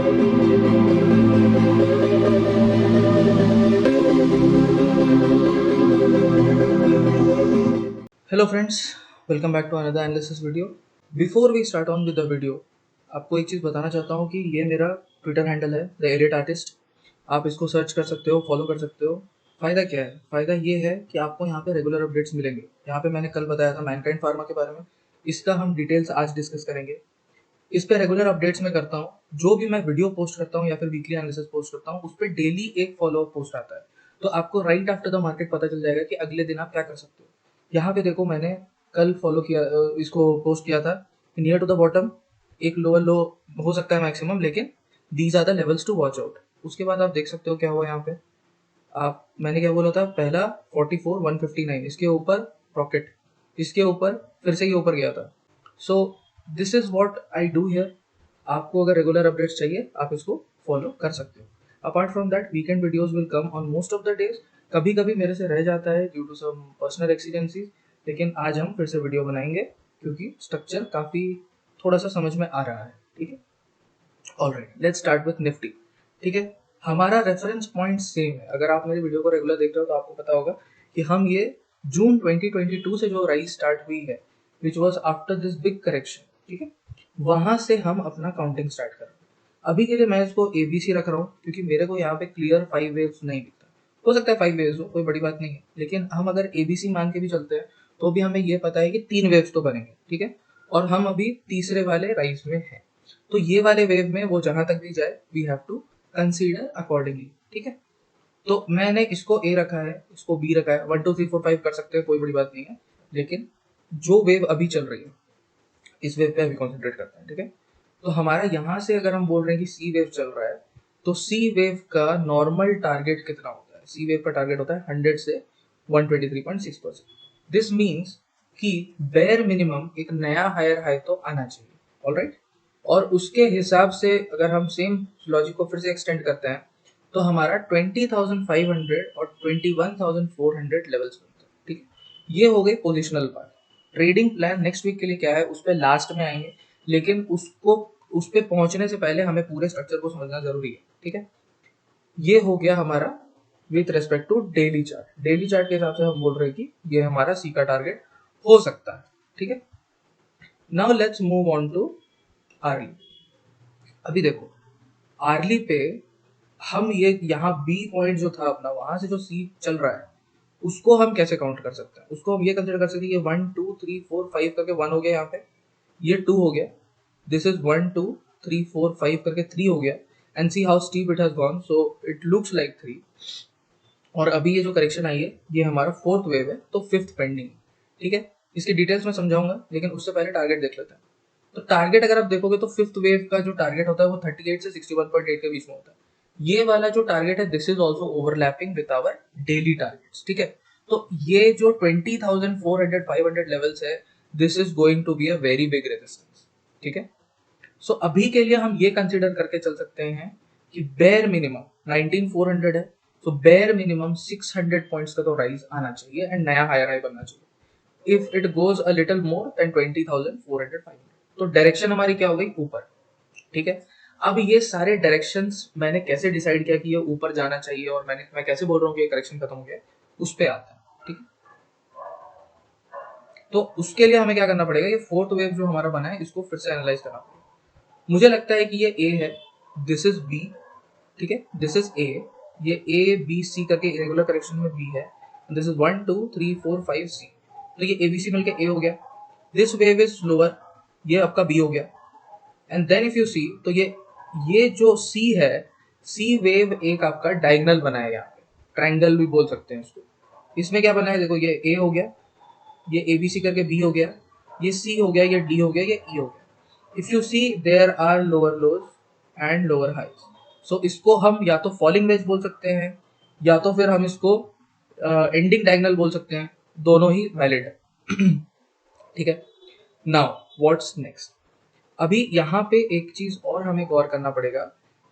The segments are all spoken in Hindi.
Hello friends, welcome back to another analysis video. Before we start on with the video, आपको एक चीज़ बताना चाहता हूँ कि ये मेरा ट्विटर हैंडल है, द एलिट आर्टिस्ट। आप इसको सर्च कर सकते हो, फॉलो कर सकते हो। फ़ायदा क्या है? फ़ायदा ये है कि आपको यहाँ पे रेगुलर अपडेट्स मिलेंगे। यहाँ पे मैंने कल बताया था मैनकाइंड फार्मा के बारे में, इसका हम डिटेल्स आज डिस्कस करेंगे। इस पे रेगुलर अपडेट्स मैं करता हूँ। जो भी मैं वीडियो पोस्ट करता हूँ या फिर वीकली एनालिसिस पोस्ट करता हूँ, उस पर डेली एक फॉलो अप पोस्ट आता है। तो आपको राइट आफ्टर द मार्केट पता चल जाएगा कि अगले दिन आप क्या कर सकते हो। यहाँ पे देखो, मैंने कल फॉलो किया, इसको पोस्ट किया था। नियर टू द बॉटम एक लोअर लो हो सकता है मैक्सिमम, लेकिन these are the levels to watch out. उसके बाद आप देख सकते हो क्या हुआ यहाँ पे। आप मैंने क्या बोला था, पहला 44,159, इसके ऊपर प्रॉफिट, इसके ऊपर फिर से ये ऊपर गया था। सो this is what I do here. आपको अगर रेगुलर अपडेट्स चाहिए, आप इसको फॉलो कर सकते हो। Apart from that, weekend videos will come on most of the days. कभी कभी मेरे से रह जाता है ड्यू टू सम पर्सनल एक्सीडेंसीज, लेकिन आज हम फिर से वीडियो बनाएंगे क्योंकि स्ट्रक्चर काफ़ी थोड़ा सा समझ में आ रहा है। ठीक है, alright, let's start with Nifty. ठीक है, हमारा रेफरेंस पॉइंट सेम है। अगर आप मेरे वीडियो को रेगुलर देख रहे हो तो आपको पता होगा कि हम ये जून 2022 से जो राइज स्टार्ट हुई है, which was after this big correction, ठीक है, वहां से हम अपना काउंटिंग स्टार्ट कर रहे हैं। अभी के लिए मैं इसको एबीसी रख रहा हूँ क्योंकि मेरे को यहाँ पे क्लियर 5 वेव्स नहीं दिखता। हो सकता है 5 वेव्स हो, कोई बड़ी बात नहीं है, लेकिन हम अगर एबीसी मान के भी चलते हैं तो भी हमें ये पता है कि 3 वेव्स तो बनेंगे। ठीक है, और हम अभी तीसरे वाले राइज में हैं। तो ये वाले वेव में वो जहां तक भी जाए, we have to consider accordingly. ठीक है, तो मैंने इसको ए रखा है, इसको बी रखा है। 1 2 3 4 5 कर सकते हैं, कोई बड़ी बात नहीं है, लेकिन जो वेव अभी चल रही है इस वेव पे अभी कॉन्सेंट्रेट करते हैं। ठीक है, तो हमारा यहाँ से अगर हम बोल रहे हैं कि सी वेव चल रहा है, तो सी वेव का नॉर्मल टारगेट कितना होता है? सी वेव का टारगेट होता है 100 से 123.6%। दिस मीन्स कि बेयर मिनिमम एक नया हायर हाई तो आना चाहिए। ऑलराइट, और उसके हिसाब से अगर हम सेम लॉजिक को फिर से एक्सटेंड करते हैं तो हमारा 20,500 और 21,400 लेवल्स बनते हैं। ठीक है, ये हो गई positional part. Trading plan next week के लिए क्या है, उस पर लास्ट में आएंगे, लेकिन उसको उस पर पहुंचने से पहले हमें पूरे स्ट्रक्चर को समझना जरूरी है। ठीक है, ये हो गया हमारा with respect to daily chart. Daily chart के हिसाब से हम बोल रहे हैं कि ये हमारा सी का टारगेट हो सकता है। ठीक है, now let's move on to early. अभी देखो, आर्ली पे हम ये यहाँ बी पॉइंट जो था अपना, वहां से जो सी चल रहा है, उसको हम कैसे काउंट कर सकते हैं? उसको हम ये कंसिडर कर सकते हैं, ये 1 2 3 4 5 करके 1 हो गया, यहाँ पे ये 2 हो गया, दिस इज 1 2 3 4 5 करके 3 हो गया, and see how steep it has gone, so it looks like 3। और अभी ये जो करेक्शन आई है, ये हमारा फोर्थ वेव है, तो फिफ्थ पेंडिंग। ठीक है, इसकी डिटेल्स में समझाऊंगा, लेकिन उससे पहले टारगेट देख लेते हैं। तो टारगेट अगर आप देखोगे तो फिफ्थ वेव का जो टारगेट होता है वो 38 से 61.8 के बीच में होता है। ये वाला जो टारगेट है, this is also overlapping with our daily targets. ठीक है, तो ये जो 20,400 500 लेवल्स है, this is going to be a very big resistance. ठीक है, सो अभी के लिए हम ये कंसिडर करके चल सकते हैं कि बेयर मिनिमम 19,400 है, तो बेयर मिनिमम 600 पॉइंट्स का तो राइज आना चाहिए एंड नया हायर हाई बनना चाहिए। If it goes a little more than 20,400 500, तो डायरेक्शन हमारी क्या हो गई? ऊपर। ठीक है, अब ये सारे डायरेक्शंस मैंने कैसे डिसाइड किया कि ये ऊपर जाना चाहिए, और मैं कैसे बोल रहा हूँ कि ये करेक्शन खत्म हो गया, उस पे आता है। ठीक है, तो उसके लिए हमें क्या करना पड़ेगा, ये फोर्थ वेव जो हमारा बना है, इसको फिर से एनालाइज करना पड़ेगा। मुझे लगता है कि ये ए है, दिस इज बी। ठीक है, दिस इज ए, ये ए बी सी करके इरेगुलर करेक्शन में बी है, दिस इज 1 2 3 4 5 सी, तो ये ए बी सी मिलकर ए हो गया। दिस वेव इज स्लोअर, ये आपका बी हो गया। एंड देन इफ यू सी, तो ये जो सी है, सी वेव एक आपका डायगोनल बना है, यहाँ पे ट्राइंगल भी बोल सकते हैं उसको। इसमें क्या बना है, देखो, ये ए हो गया, ये ए बी सी करके बी हो गया, ये सी हो गया, ये डी हो गया, ये ई हो गया। If you see, there are lower lows and lower highs. So इसको हम या तो फॉलिंग वेज बोल सकते हैं, या तो फिर हम इसको एंडिंग डायगोनल बोल सकते हैं। दोनों ही वैलिड है। ठीक है, नाउ व्हाट्स नेक्स्ट। अभी यहाँ पे एक चीज और हमें गौर करना पड़ेगा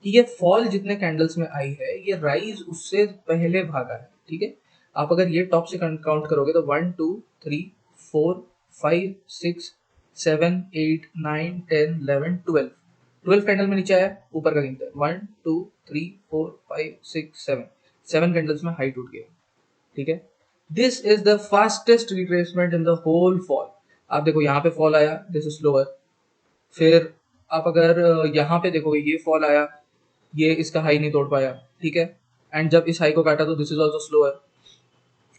कि ये फॉल जितने कैंडल्स में आई है, ये राइज उससे पहले भागा है। ठीक है, आप अगर ये टॉप से काउंट करोगे तो 1 2 3 4 5 6 7 8 9 10 11 12, 12 कैंडल में नीचे आया, ऊपर का गिनते हैं 1 2 3 4 5 6 7, 7 कैंडल्स में हाई टूट गया, ठीक है। This is the fastest retracement in the whole fall. आप देखो यहाँ पे फॉल आया, दिस इज स्लोअर। फिर आप अगर यहाँ पे देखोगे ये फॉल आया, ये इसका हाई नहीं तोड़ पाया, ठीक है। एंड जब इस हाई को काटा तो दिस इज ऑल्सो स्लोअर।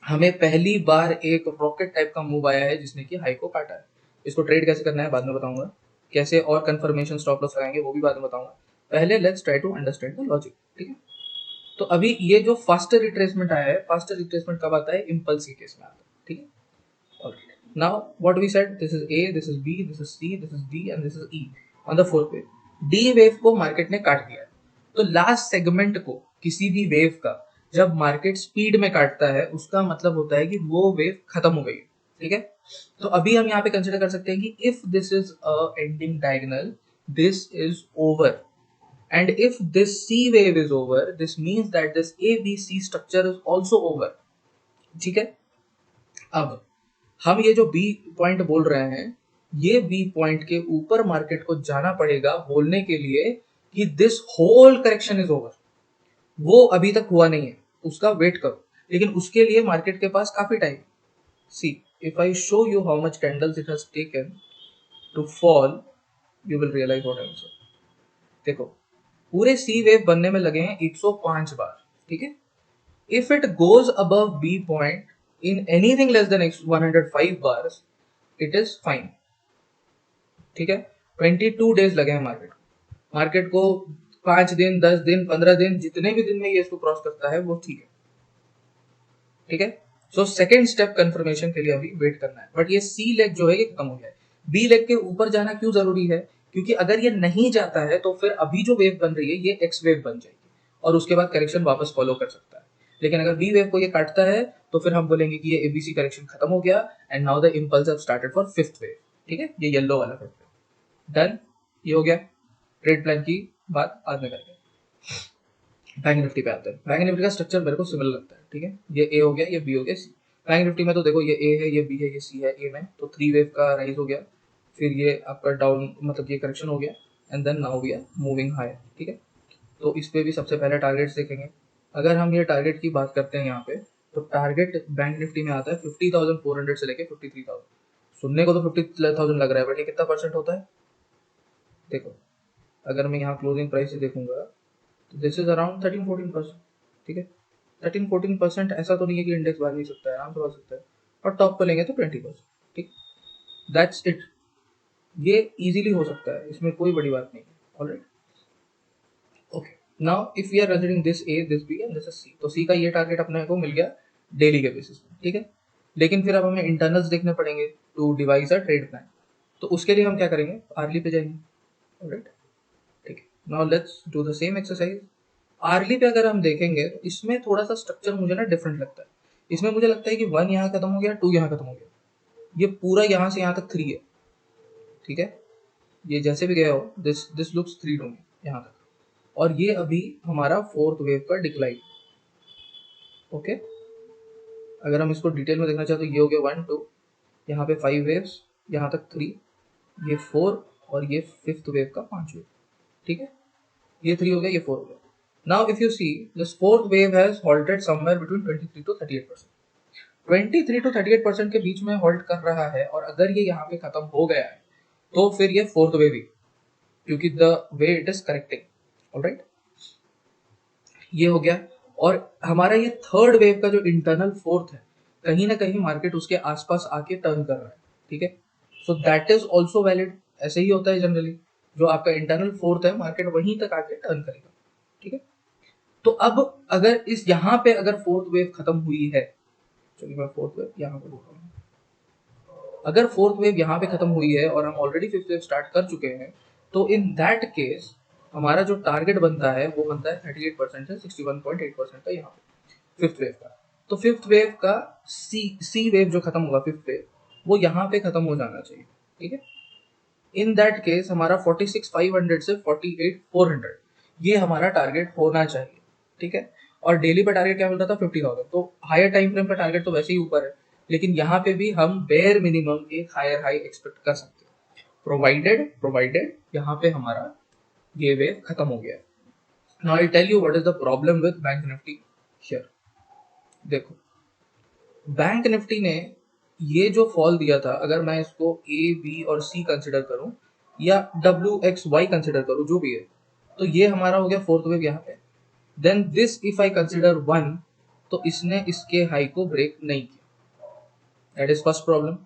हमें पहली बार एक रॉकेट टाइप का मूव आया है जिसने कि हाई को काटा है। इसको ट्रेड कैसे करना है बाद में बताऊंगा, कैसे और कंफर्मेशन स्टॉप लॉस लगाएंगे वो भी बाद में बताऊंगा। पहले let's try to understand the logic, ठीक है। तो अभी ये जो फास्टर रिट्रेसमेंट आया है, फास्टर रिट्रेसमेंट कब आता है? इम्पल्स के केस में आता है, ठीक है। Now what we said, this is A, this is B, this is C, this is D and this is E on the fourth wave. D wave को मार्केट ने काट दिया है। तो लास्ट सेगमेंट को किसी भी वेव का जब मार्केट स्पीड में काटता है उसका मतलब होता है कि वो वेव खत्म हो गई, ठीक है। तो अभी हम यहाँ पे कंसिडर कर सकते हैं कि if this is a ending diagonal, this is over, and if this C wave is over, this means that this ABC structure is also over, ठीक है। अब हम ये जो B पॉइंट बोल रहे हैं, ये B पॉइंट के ऊपर मार्केट को जाना पड़ेगा बोलने के लिए कि this whole correction is over. वो अभी तक हुआ नहीं है, उसका वेट करो, लेकिन उसके लिए मार्केट के पास काफी time. See if I show you how much candles it has taken to fall, you will realise what I am saying. देखो पूरे सी वेव बनने में लगे हैं 105 बार, ठीक है। If it goes above B point in anything less than 105 bars, it is fine, ठीक है। 22 डेज लगे हैं मार्केट को 5 दिन 10 दिन 15 दिन जितने भी दिन में ये इसको क्रॉस करता है वो ठीक है, ठीक है। सो सेकेंड स्टेप कंफर्मेशन के लिए अभी वेट करना है, बट ये सी लेग जो है ये कम हो गया है। बी लेग के ऊपर जाना क्यों जरूरी है? क्योंकि अगर ये नहीं जाता है तो फिर अभी जो वेव बन रही है ये एक्स वेव बन जाएगी और उसके बाद करेक्शन वापस फॉलो कर सकता है। लेकिन अगर बी वेव को ये काटता है तो फिर हम बोलेंगे कि ये एबीसी करेक्शन खत्म हो गया and now the impulse have started for fifth wave, ठीक है। ये येलो वाला फिफ्थ वेव डन, ये हो गया। ट्रेड प्लान की बात बाद में करेंगे। बैंक निफ्टी पे आते हैं। बैंक निफ्टी का स्ट्रक्चर मेरे को सिमिलर लगता है, ठीक है। ये ए हो गया, ये बी हो गया, सी। बैंक निफ्टी में तो देखो ये ए है, ये बी है, ये सी है। ए में तो 3 वेव का राइज हो गया, फिर ये आपका डाउन मतलब ये करेक्शन हो गया and then now we are moving higher, ठीक है। तो इस पे भी सबसे पहले टारगेट्स देखेंगे। अगर हम ये टारगेट की बात करते हैं यहाँ पे, तो टारगेट बैंक निफ्टी में आता है 50,400 से लेके 53,000। सुनने को तो 50,000 लग रहा है, बट ये कितना परसेंट होता है देखो। अगर मैं यहाँ क्लोजिंग प्राइस से देखूंगा तो दिस इज अराउंड 13-14%, ठीक है। 13-14% ऐसा तो नहीं है कि इंडेक्स भाग नहीं सकता है, आराम से भाग सकता है, और टॉप पे लेंगे तो 20%, ठीक। दैट्स इट, ये इजीली हो सकता है, इसमें कोई बड़ी बात नहीं है। Alright, okay. Now if we are considering this A, this B and this is C, तो सी का ये टारगेट अपने को मिल गया डेली के बेसिस पे, ठीक है। लेकिन फिर अब हमें इंटरनल्स देखने पड़ेंगे to devise a trade plan. तो उसके लिए हम क्या करेंगे, आर्ली पे जाएंगे, ऑलराइट, ठीक है। Now let's do the same exercise. Early पे अगर हम देखेंगे तो इसमें थोड़ा सा स्ट्रक्चर मुझे ना डिफरेंट लगता है। इसमें मुझे लगता है कि 1 यहाँ खत्म हो गया, 2 यहाँ खत्म हो गया, ये पूरा यहाँ से यहाँ तक 3 है, ठीक है। ये जैसे भी गया हो, this this looks 3 to me यहाँ तक, और ये अभी हमारा फोर्थ वेव का डिक्लाइन, ओके। अगर हम इसको डिटेल में देखना चाहते तो ये हो गया 1 2, यहाँ पे 5 वेव्स, यहाँ तक 3, ये 4 और ये फिफ्थ वेव का 5 वेव, ठीक है। ये 3 हो गया, ये 4 हो गया। Now if you see, this fourth wave has halted somewhere between 23 to 38%. 23 to 38% के बीच में होल्ड कर रहा है, और अगर ये यहाँ पे खत्म हो गया है तो फिर ये फोर्थ वेव ही, क्योंकि the way it is correcting, alright, ये हो गया। और हमारा ये थर्ड वेव का जो इंटरनल फोर्थ है, कहीं ना कहीं मार्केट उसके आसपास आके टर्न कर रहा है, ठीक है। So that is also valid, ऐसे ही होता है जनरली, जो आपका इंटरनल फोर्थ है मार्केट वहीं तक आके टर्न करेगा, ठीक है। तो अब अगर इस यहाँ पे अगर फोर्थ वेव खत्म हुई है, चलिए मैं फोर्थ वेव यहाँ पे बोल रहा हूँ, अगर फोर्थ वेव यहाँ पे खत्म हुई है और हम ऑलरेडी फिफ्थ वेव स्टार्ट कर चुके हैं, तो इन दैट केस हमारा जो टारगेट बनता है वो बनता है 38% से 61.8% का यहाँ पे फिफ्थ वेव का। तो फिफ्थ वेव का सी वेव जो खत्म होगा, फिफ्थ वेव, वो यहाँ पे खत्म हो जाना चाहिए, ठीक है। इन दैट केस हमारा 46,500 से 48,400 ये हमारा टारगेट होना चाहिए, ठीक है। और डेली पे टारगेट क्या मिलता था, 50,000। तो हायर टाइम फ्रेम का टारगेट तो वैसे ही ऊपर है, लेकिन यहाँ पे भी हम बेयर मिनिमम एक हायर हाई एक्सपेक्ट कर सकते हैं, प्रोवाइडेड यहाँ पे हमारा ये वेव खत्म हो गया है। Now I tell you what is the problem with Bank Nifty here. देखो, बैंक निफ्टी ने ये जो फॉल दिया था, अगर मैं इसको ए बी और सी कंसिडर करूं या डब्ल्यू एक्स वाई कंसिडर करूं, जो भी है, तो ये हमारा हो गया फोर्थ वेव यहाँ पे। Then this if I consider one, तो इसने इसके हाई को ब्रेक नहीं किया। That is first problem.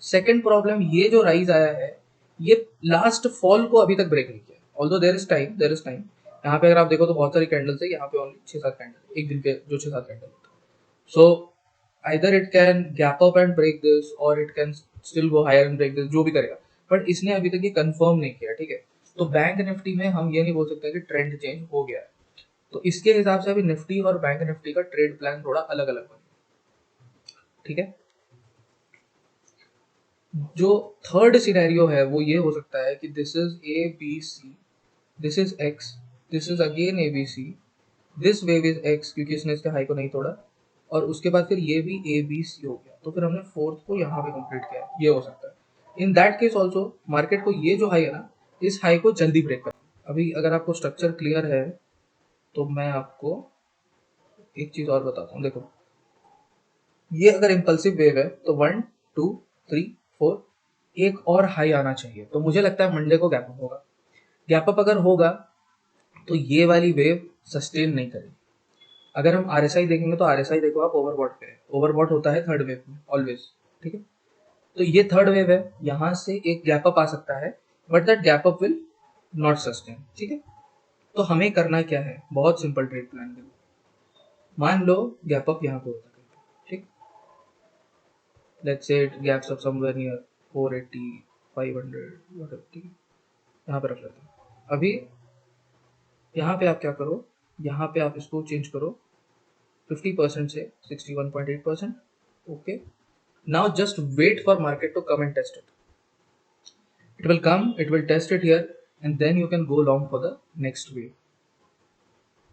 Second problem, ये जो राइज आया है ये लास्ट फॉल को अभी तक ब्रेक नहीं किया। Although there is time, there is time. यहाँ पे अगर आप देखो तो बहुत सारी कैंडल्स है, यहाँ पे ओनली 6-7 कैंडल, एक दिन के जो 6-7 कैंडल होता है। So either it can gap up and break this और it can still go higher and break this, जो भी करेगा, बट इसने अभी तक ये कंफर्म नहीं किया। ठीक है, तो बैंक निफ्टी में हम ये नहीं बोल सकते कि ट्रेंड चेंज हो गया है। तो इसके हिसाब से अभी निफ्टी और बैंक निफ्टी का ट्रेड प्लान थोड़ा अलग अलग बनेगा। ठीक है, जो थर्ड सिनेरियो है वो ये हो सकता है कि this is A B C, this is X, this is again A B C, this wave is X क्योंकि इसने इसके हाई को नहीं तोड़ा, और उसके बाद फिर ये भी ए बी सी हो गया, तो फिर हमने फोर्थ को यहाँ पे कंप्लीट किया। ये हो सकता है। In that case also market को ये जो हाई है ना, इस हाई को जल्दी ब्रेक करना। अभी अगर आपको स्ट्रक्चर क्लियर है तो मैं आपको एक चीज और बताता हूँ। देखो, ये अगर इम्पल्सिव वेव है तो 1 2 3 4 एक और हाई आना चाहिए। तो मुझे लगता है मंडे को गैप अप होगा। गैप अप अगर होगा तो ये वाली वेव सस्टेन नहीं करेगी। अगर हम आरएसआई देखेंगे तो आरएसआई देखो आप ओवरबॉट पे है, ओवरबॉट होता है थर्ड वेव में ऑलवेज। ठीक है, तो ये थर्ड वेव है, यहाँ से एक गैप अप आ सकता है, but that gap up will not sustain. ठीक है, तो हमें करना क्या है, बहुत सिंपल ट्रेड प्लान है। मान लो गैप अप यहाँ पे होता है, ठीक, let's say it gaps up somewhere near 480 500 whatever. ठीक है, यहाँ पे रख लेते हैं। अभी यहाँ पे आप क्या करो, यहाँ पे आप इसको चेंज करो 50% से 61.8%। Okay, now just wait for market to come and test it. It will come, it will test it here, and then you can go long for the next wave.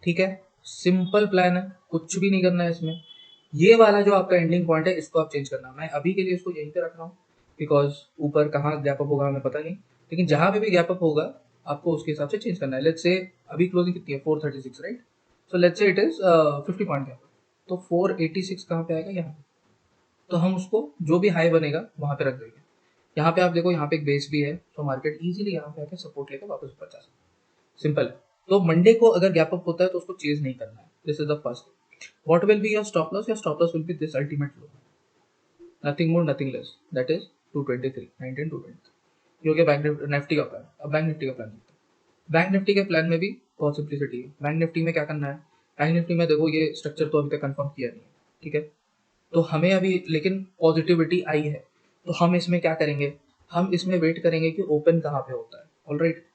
ठीक है, सिंपल प्लान है, कुछ भी नहीं करना है इसमें। ये वाला जो आपका एंडिंग पॉइंट है इसको आप चेंज करना। मैं अभी के लिए इसको यहीं पे रख रहा हूँ बिकॉज ऊपर कहाँ गैप अप होगा हमें पता नहीं, लेकिन जहां पे भी गैप अप होगा आपको उसके हिसाब से चेंज करना है। लेट्स से अभी क्लोजिंग कितनी है, 436, right. So let's say it is 50 point gap, तो 486 कहाँ पे आएगा, यहाँ पे। तो हम उसको जो भी हाई बनेगा वहां पे रख देंगे। यहाँ पे आप देखो, यहाँ पे एक बेस भी है, तो मार्केट इजीली यहाँ पे आके सपोर्ट लेकर वापस ऊपर जा सकता है। सिंपल। तो मंडे को अगर गैप अप होता है तो उसको चेज नहीं करना है। This is the first. What will be your stop loss? Your stop loss will B this ultimate low, nothing more nothing less, that is 223 19 223। ये हो गया बैंक निफ्टी का प्लान। अब बैंक निफ्टी का प्लान देखते हैं। बैंक निफ्टी के प्लान में भी बहुत सिंप्लिसिटी है। बैंक निफ्टी में क्या करना है, बैंक निफ्टी में देखो ये स्ट्रक्चर तो अभी तक कंफर्म किया नहीं है। ठीक है, तो हमें अभी लेकिन पॉजिटिविटी आई है, तो हम इसमें क्या करेंगे, हम इसमें वेट करेंगे कि ओपन कहाँ पे होता है। ऑलराइट,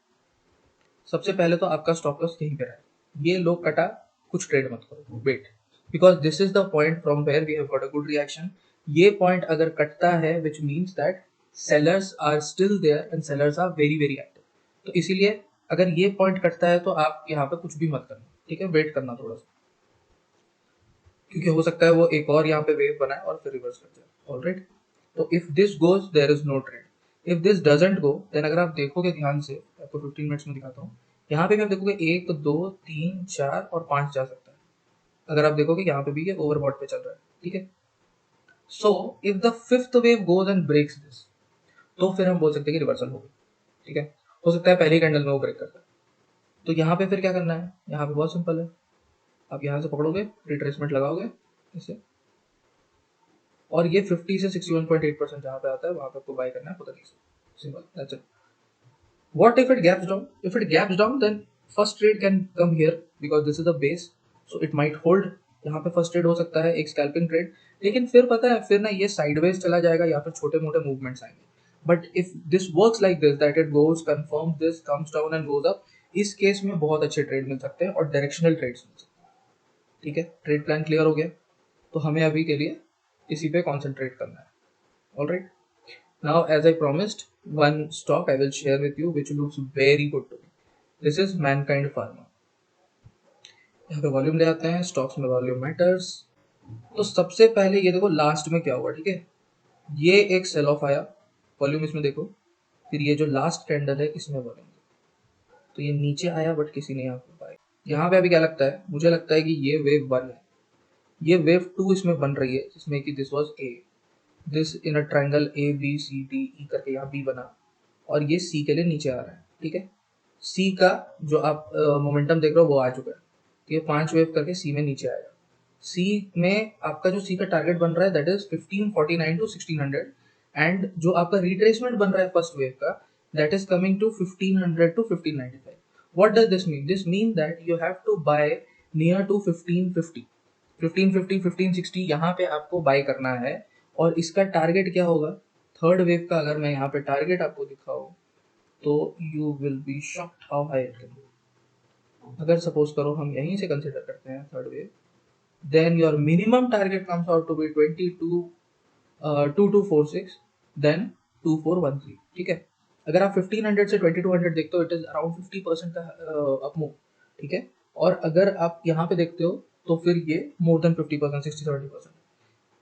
सबसे पहले तो आपका स्टॉप लॉस यहीं पे है। ये लो कटा, कुछ ट्रेड मत करो, wait, because this is the point from where we have got a good reaction. ये पॉइंट अगर कटता है which means that sellers are still there and sellers are very very active. तो इसीलिए अगर ये पॉइंट कटता है तो आप यहाँ पे कुछ भी मत करना। ठीक है, वेट करना थोड़ा सा, क्योंकि हो सकता है वो एक और यहाँ पे वेव बनाए और फिर रिवर्स कर जाए। ऑलराइट, तो if this goes there is no trade, if this doesn't go then अगर आप देखोगे ध्यान से, आपको 15 मिनट्स में दिखाता हूँ। यहाँ पे भी आप देखोगे 1 2 3 4 और 5 जा सकता है। अगर आप देखोगे यहाँ पे भी ये ओवरबॉट पे चल रहा है। ठीक है, so if the fifth wave goes and breaks this, तो फिर हम बोल सकते हैं कि रिवर्सल हो गई। ठीक है, हो सकता है पहली कैंडल में वो ब्रेक करता है। तो यहाँ पे फिर क्या करना है, यहाँ पे बहुत सिंपल है, आप यहाँ से पकड़ोगे, रिट्रेसमेंट लगाओगे इसे, और ये 50 से 61.8% जहाँ पे आता है वहाँ पे आपको बाय करना है खुद से। Simple, that's it. What if it gaps down? If it gaps down, then first trade can come here because this is the base, so it might hold। यहाँ पे फर्स्ट ट्रेड हो सकता है एक स्कैल्पिंग ट्रेड, लेकिन फिर पता है फिर ना ये साइडवेज चला जाएगा या फिर छोटे मोटे मूवमेंट्स आएंगे। But if this works like this, that it goes confirm this comes down and goes up, इस केस में बहुत अच्छे ट्रेड मिल सकते हैं और डायरेक्शनल ट्रेड्स मिल सकते हैं। ठीक है, ट्रेड प्लान क्लियर हो गया, तो हमें अभी के लिए इसी पे कॉन्सेंट्रेट करना है। Alright, now as I promised, one stock I will share with you which looks very good to me. This is Mankind Pharma। यहाँ पे वॉल्यूम ले आते हैं, स्टॉक्स में वॉल्यूम मैटर्स। तो सबसे पहले ये देखो लास्ट में क्या हुआ। ठीक है, ये एक सेल ऑफ आया, वॉल्यूम इसमें देखो, फिर ये जो लास्ट कैंडल है इसमें वॉल्यूम, तो ये नीचे आया बट किसी ने यहाँ पे बाय। यहाँ पे अभी क्या लगता है, मुझे लगता है कि ये वेव 1 है, ये वेव 2 इसमें बन रही है, जिसमें कि this was A, this in a triangle A B C D E करके यहाँ बी बना, और ये सी के लिए नीचे आ रहा है। ठीक है, सी का जो आप मोमेंटम देख रहे हो वो आ चुका है, तो ये 5 वेव करके सी में नीचे आएगा। सी में आपका जो सी का टारगेट बन रहा है दैट इज 1549 टू 1600, एंड जो आपका रिट्रेसमेंट बन रहा है फर्स्ट वेव का that is coming to 1500 to 1595। What does this mean? This mean that you have to buy near to 1550, 1550 1560 यहाँ पे आपको बाय करना है। और इसका टारगेट क्या होगा थर्ड वेव का? अगर मैं यहाँ पे टारगेट आपको दिखाऊं तो you will be shocked how high it can go. अगर सपोज करो हम यहीं से कंसिडर करते हैं third wave, then your minimum target comes out to be 2246, then 2413। ठीक है, अगर आप 1500 से 2200 देखते हो इट इज अराउंड 50% का अप मूव। ठीक है, और अगर आप यहाँ पे देखते हो तो फिर ये मोर देन 50%, 60-70%।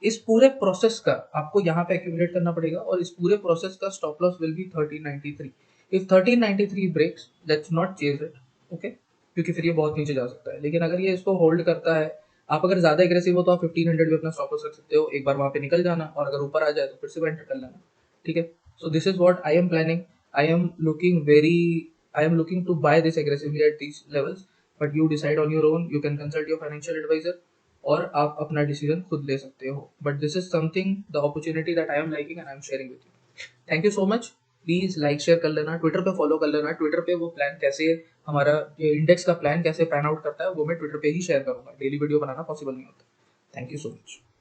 इस पूरे प्रोसेस का आपको यहाँ पे एक्यूमुलेट करना पड़ेगा, और इस पूरे प्रोसेस का stop loss will be 1393। If 1393 breaks, let's not chase it, okay, क्योंकि फिर ये बहुत नीचे जा सकता है। लेकिन अगर ये इसको होल्ड करता है, आप अगर ज्यादा एग्रेसिव हो तो आप 1500 पे अपना स्टॉप लॉस रख सकते हो, एक बार वहां पे निकल जाना, और अगर ऊपर आ जाए तो फिर से एंटर कर लेना। ठीक है, so this is what I am planning. I am looking very, I am looking to buy this aggressively at these levels, but you decide on your own, you can consult your financial advisor, और आप अपना डिसीजन खुद ले सकते हो। But this is something, the opportunity that I am liking and I am sharing with you. Thank you so much. Please like share कर लेना, ट्विटर पे फॉलो कर लेना। ट्विटर पे वो प्लान कैसे, हमारा इंडेक्स का प्लान कैसे पैन आउट करता है वो मैं ट्विटर पे ही शेयर करूंगा, डेली वीडियो बनाना पॉसिबल नहीं होता। Thank you so much.